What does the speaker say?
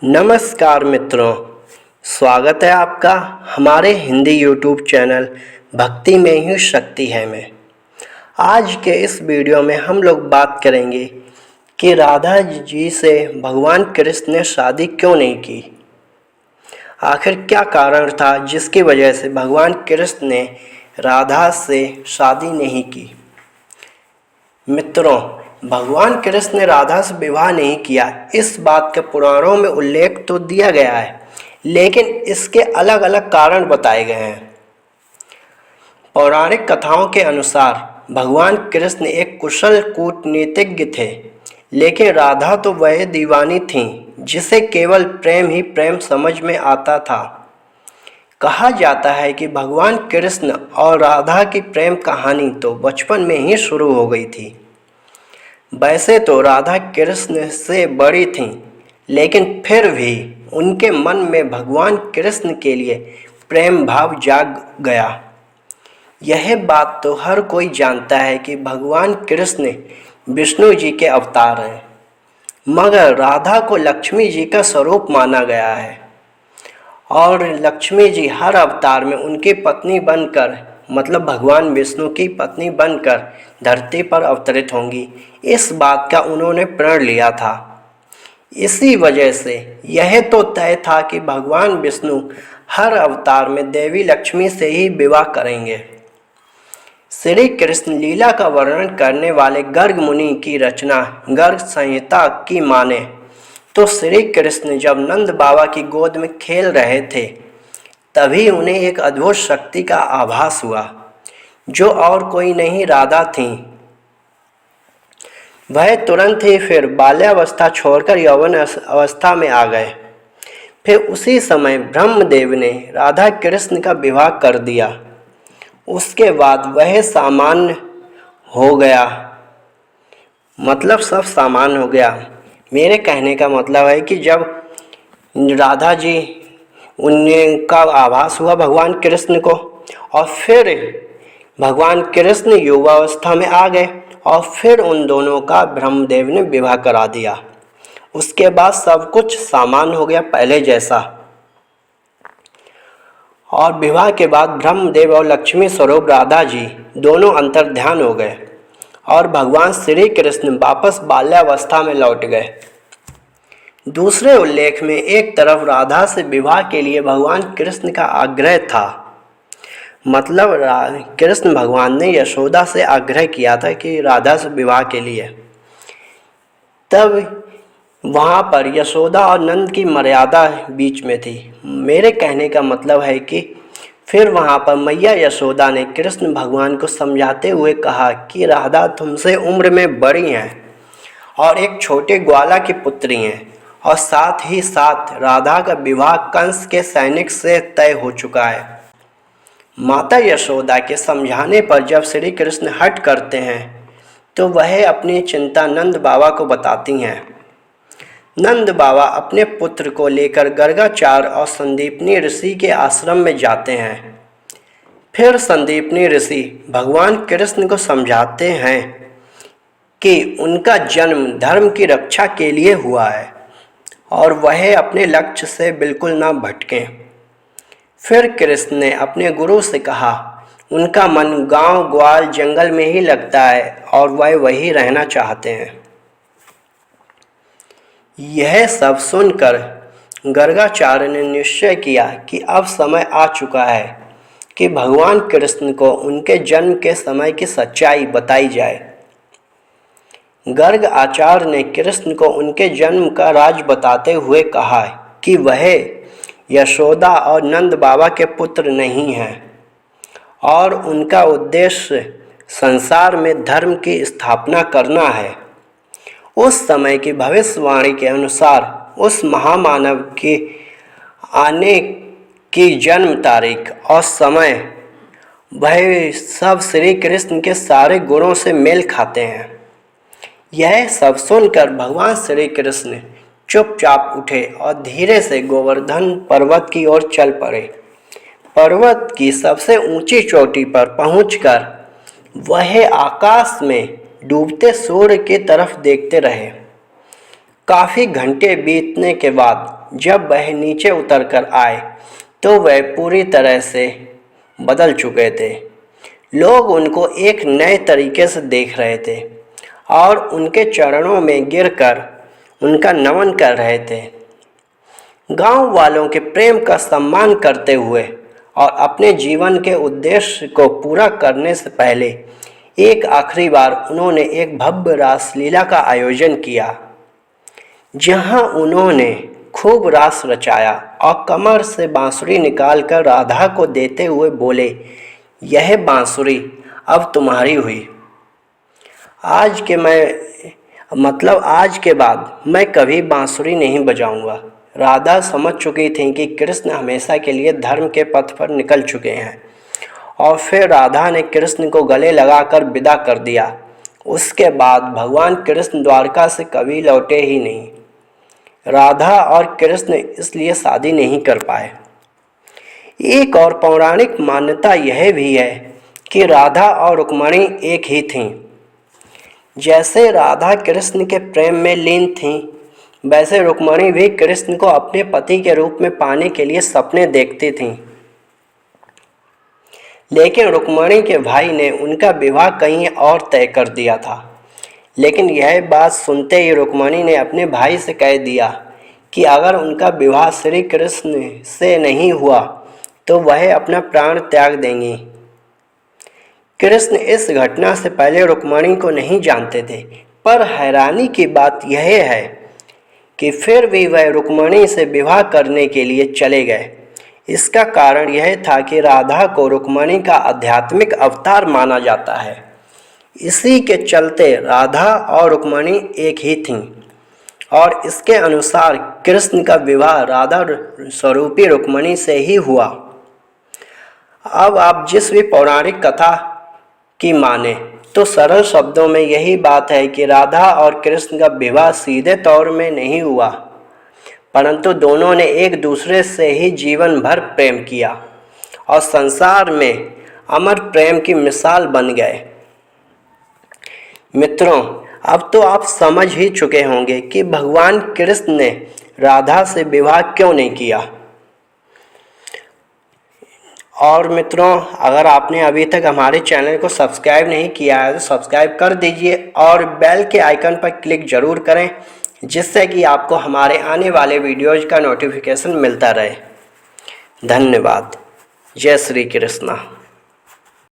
नमस्कार मित्रों, स्वागत है आपका हमारे हिंदी यूट्यूब चैनल भक्ति में ही शक्ति है में। आज के इस वीडियो में हम लोग बात करेंगे कि राधा जी से भगवान कृष्ण ने शादी क्यों नहीं की। आखिर क्या कारण था जिसकी वजह से भगवान कृष्ण ने राधा से शादी नहीं की। मित्रों, भगवान कृष्ण ने राधा से विवाह नहीं किया, इस बात के पुराणों में उल्लेख तो दिया गया है, लेकिन इसके अलग अलग कारण बताए गए हैं। पौराणिक कथाओं के अनुसार भगवान कृष्ण एक कुशल कूटनीतिज्ञ थे, लेकिन राधा तो वह दीवानी थीं जिसे केवल प्रेम ही प्रेम समझ में आता था। कहा जाता है कि भगवान कृष्ण और राधा की प्रेम कहानी तो बचपन में ही शुरू हो गई थी। वैसे तो राधा कृष्ण से बड़ी थीं, लेकिन फिर भी उनके मन में भगवान कृष्ण के लिए प्रेम भाव जाग गया। यह बात तो हर कोई जानता है कि भगवान कृष्ण विष्णु जी के अवतार हैं, मगर राधा को लक्ष्मी जी का स्वरूप माना गया है और लक्ष्मी जी हर अवतार में उनकी पत्नी बनकर, मतलब भगवान विष्णु की पत्नी बनकर धरती पर अवतरित होंगी। इस बात का उन्होंने प्रण लिया था। इसी वजह से यह तो तय था कि भगवान विष्णु हर अवतार में देवी लक्ष्मी से ही विवाह करेंगे। श्री कृष्ण लीला का वर्णन करने वाले गर्ग मुनि की रचना गर्ग संहिता की माने तो श्री कृष्ण जब नंद बाबा की गोद में खेल रहे थे, तभी उन्हें एक अद्भुत शक्ति का आभास हुआ, जो और कोई नहीं राधा थीं। वह तुरंत ही फिर बाल्यावस्था छोड़कर यौवन अवस्था में आ गए। फिर उसी समय ब्रह्मदेव ने राधा कृष्ण का विवाह कर दिया। उसके बाद वह सामान्य हो गया, मतलब सब सामान्य हो गया। मेरे कहने का मतलब है कि जब राधा जी उनका आभास हुआ भगवान कृष्ण को, और फिर भगवान कृष्ण युवावस्था में आ गए और फिर उन दोनों का ब्रह्मदेव ने विवाह करा दिया। उसके बाद सब कुछ सामान्य हो गया पहले जैसा। और विवाह के बाद ब्रह्मदेव और लक्ष्मी स्वरूप राधा जी दोनों अंतर्ध्यान हो गए और भगवान श्री कृष्ण वापस बाल्यावस्था में लौट गए। दूसरे उल्लेख में एक तरफ राधा से विवाह के लिए भगवान कृष्ण का आग्रह था, मतलब कृष्ण भगवान ने यशोदा से आग्रह किया था कि राधा से विवाह के लिए। तब वहाँ पर यशोदा और नंद की मर्यादा बीच में थी। मेरे कहने का मतलब है कि फिर वहाँ पर मैया यशोदा ने कृष्ण भगवान को समझाते हुए कहा कि राधा तुमसे उम्र में बड़ी हैं और एक छोटे ग्वाला की पुत्री हैं, और साथ ही साथ राधा का विवाह कंस के सैनिक से तय हो चुका है। माता यशोदा के समझाने पर जब श्री कृष्ण हट करते हैं तो वह अपनी चिंता नंद बाबा को बताती हैं। नंद बाबा अपने पुत्र को लेकर गर्गाचार्य और संदीपनी ऋषि के आश्रम में जाते हैं। फिर संदीपनी ऋषि भगवान कृष्ण को समझाते हैं कि उनका जन्म धर्म की रक्षा के लिए हुआ है और वह अपने लक्ष्य से बिल्कुल ना भटकें। फिर कृष्ण ने अपने गुरु से कहा, उनका मन गांव ग्वाल जंगल में ही लगता है और वह वही रहना चाहते हैं। यह सब सुनकर गर्गाचार्य ने निश्चय किया कि अब समय आ चुका है कि भगवान कृष्ण को उनके जन्म के समय की सच्चाई बताई जाए। गर्ग आचार्य ने कृष्ण को उनके जन्म का राज बताते हुए कहा कि वह यशोदा और नंद बाबा के पुत्र नहीं हैं और उनका उद्देश्य संसार में धर्म की स्थापना करना है। उस समय की भविष्यवाणी के अनुसार उस महामानव के आने की जन्म तारीख और समय वह सब श्री कृष्ण के सारे गुणों से मेल खाते हैं। यह सब सुनकर भगवान श्री कृष्ण चुपचाप उठे और धीरे से गोवर्धन पर्वत की ओर चल पड़े। पर्वत की सबसे ऊंची चोटी पर पहुंचकर वह आकाश में डूबते सूर्य की तरफ देखते रहे। काफ़ी घंटे बीतने के बाद जब वह नीचे उतरकर आए तो वह पूरी तरह से बदल चुके थे। लोग उनको एक नए तरीके से देख रहे थे और उनके चरणों में गिरकर उनका नमन कर रहे थे। गांव वालों के प्रेम का सम्मान करते हुए और अपने जीवन के उद्देश्य को पूरा करने से पहले एक आखिरी बार उन्होंने एक भव्य रासलीला का आयोजन किया, जहां उन्होंने खूब रास रचाया और कमर से बांसुरी निकालकर राधा को देते हुए बोले, यह बांसुरी अब तुम्हारी हुई। आज के बाद मैं कभी बांसुरी नहीं बजाऊंगा। राधा समझ चुकी थी कि कृष्ण हमेशा के लिए धर्म के पथ पर निकल चुके हैं और फिर राधा ने कृष्ण को गले लगाकर विदा कर दिया। उसके बाद भगवान कृष्ण द्वारका से कभी लौटे ही नहीं। राधा और कृष्ण इसलिए शादी नहीं कर पाए। एक और पौराणिक मान्यता यह भी है कि राधा और रुक्मिणी एक ही थीं। जैसे राधा कृष्ण के प्रेम में लीन थीं, वैसे रुक्मिणी भी कृष्ण को अपने पति के रूप में पाने के लिए सपने देखती थीं। लेकिन रुक्मिणी के भाई ने उनका विवाह कहीं और तय कर दिया था। लेकिन यह बात सुनते ही रुक्मिणी ने अपने भाई से कह दिया कि अगर उनका विवाह श्री कृष्ण से नहीं हुआ तो वह अपना प्राण त्याग देंगी। कृष्ण इस घटना से पहले रुक्मिणी को नहीं जानते थे, पर हैरानी की बात यह है कि फिर भी वह रुक्मिणी से विवाह करने के लिए चले गए। इसका कारण यह था कि राधा को रुक्मिणी का आध्यात्मिक अवतार माना जाता है। इसी के चलते राधा और रुक्मिणी एक ही थीं और इसके अनुसार कृष्ण का विवाह राधा स्वरूपी रुक्मिणी से ही हुआ। अब आप जिस भी पौराणिक कथा की माने तो सरल शब्दों में यही बात है कि राधा और कृष्ण का विवाह सीधे तौर में नहीं हुआ, परंतु दोनों ने एक दूसरे से ही जीवन भर प्रेम किया और संसार में अमर प्रेम की मिसाल बन गए। मित्रों, अब तो आप समझ ही चुके होंगे कि भगवान कृष्ण ने राधा से विवाह क्यों नहीं किया। और मित्रों, अगर आपने अभी तक हमारे चैनल को सब्सक्राइब नहीं किया है तो सब्सक्राइब कर दीजिए और बेल के आइकन पर क्लिक ज़रूर करें, जिससे कि आपको हमारे आने वाले वीडियोज़ का नोटिफिकेशन मिलता रहे। धन्यवाद। जय श्री कृष्ण।